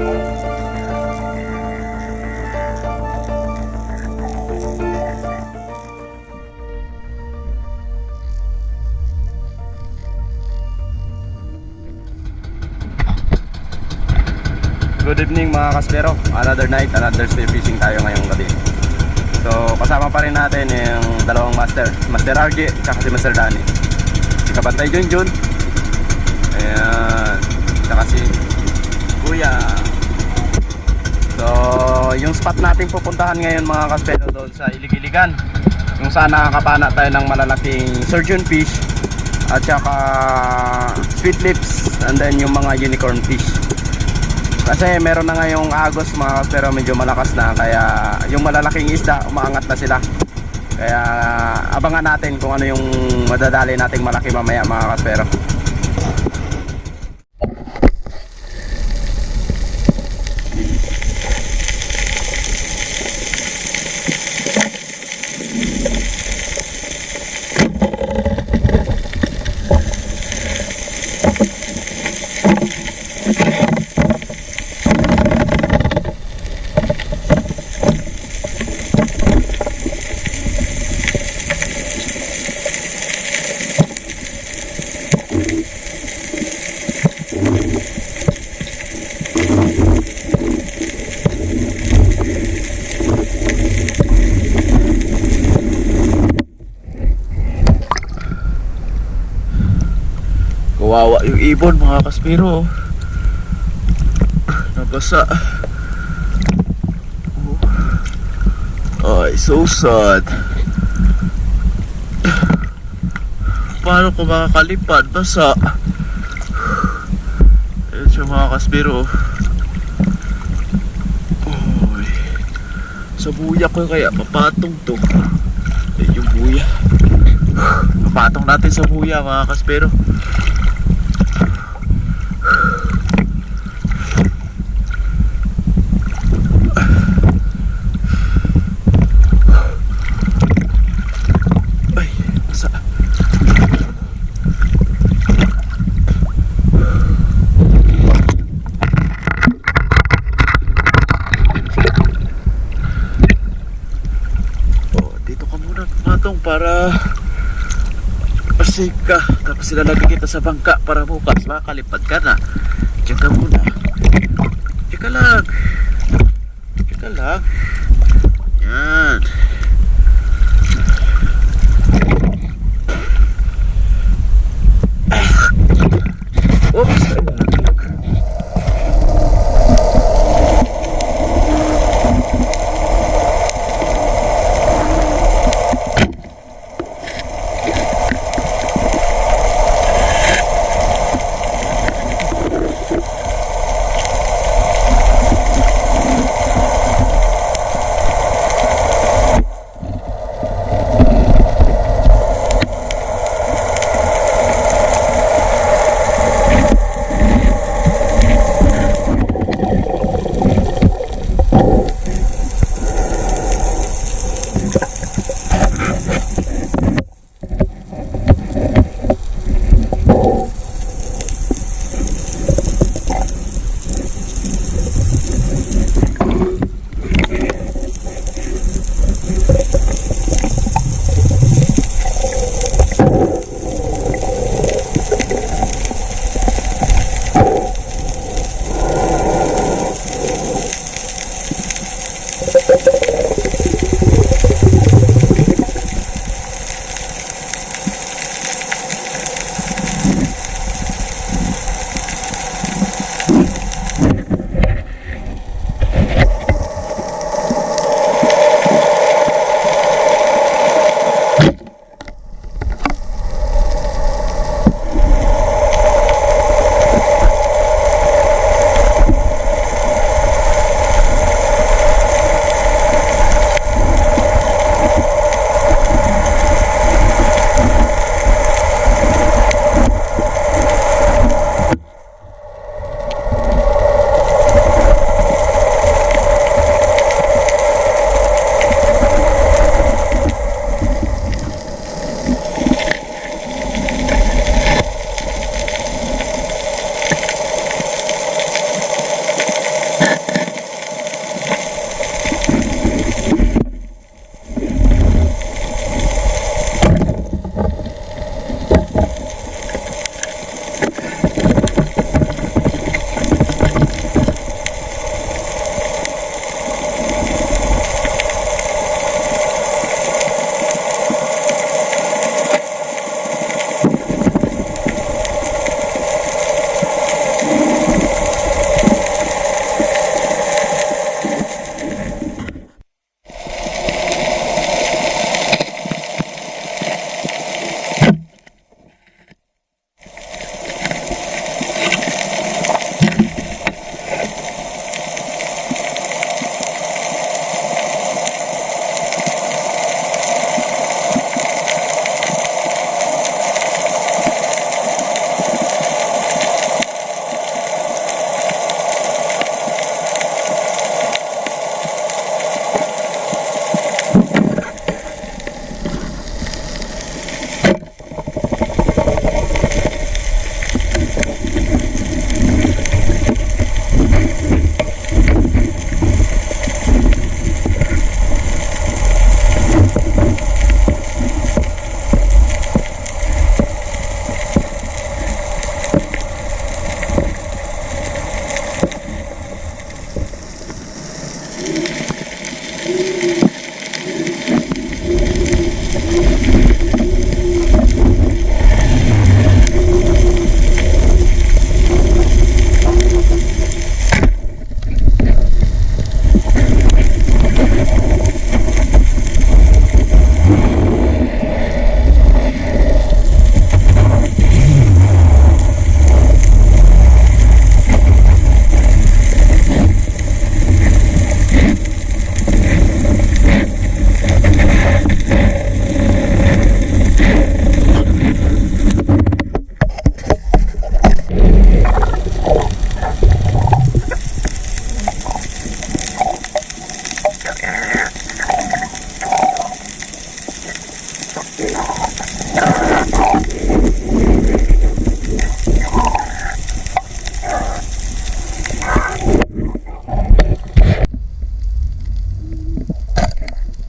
Good evening mga kaspero. Another night, another spear fishing tayo ngayong gabi. So kasama pa rin natin yung dalawang master, Master RJ at si Master Danny. Si Kabantay Junjun, ayan, saka si Kuya. So yung spot natin pupuntahan ngayon mga kaspero, doon sa Ilig-Iligan, kung saan nakakapana tayo ng malalaking surgeon fish at saka sweet lips, and then yung mga unicorn fish. Kasi meron na ngayong agos mga kaspero, medyo malakas na, kaya yung malalaking isda umaangat na sila. Kaya abangan natin kung ano yung madadali nating malaki mamaya mga kaspero. Kawawa yung ibon mga kaspero, nabasa. Ay, so sad. Paano ko makakalipad? Basa. Ayun siya mga kaspero. Oy, sa buya ko kaya papatong to. Ayun yung buya. Papatong natin sa buya mga kaspero. Para safe ka, tapos ilalagay kita sa bangka para bukas makakalipad ka na. Diyan ka muna. Teka lang. Teka lang. Yan. Oops.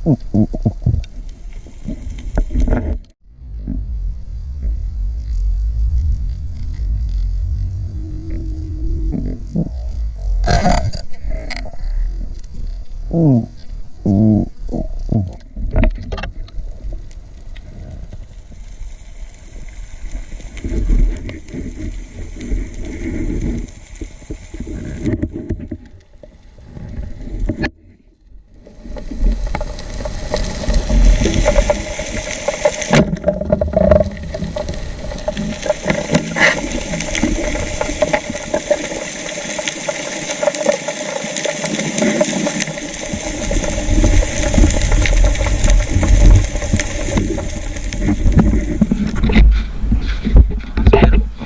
Pero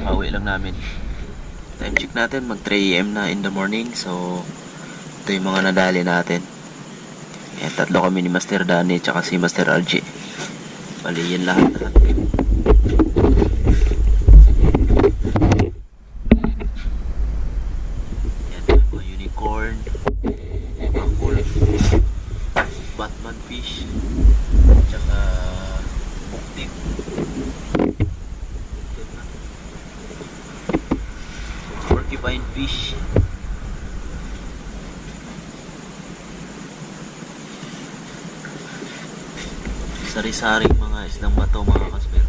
pauwi lang namin. Time check natin, mag 3 AM na in the morning. So ito yung mga nadali natin. Yan, tatlo kami ni Master Danny tsaka si Master RG. Bali yan lahat. Yan, mga unicorn, akul, Batman fish, tsaka buktik. Porcupine fish. Sari-saring mga isdang bato mga kasper.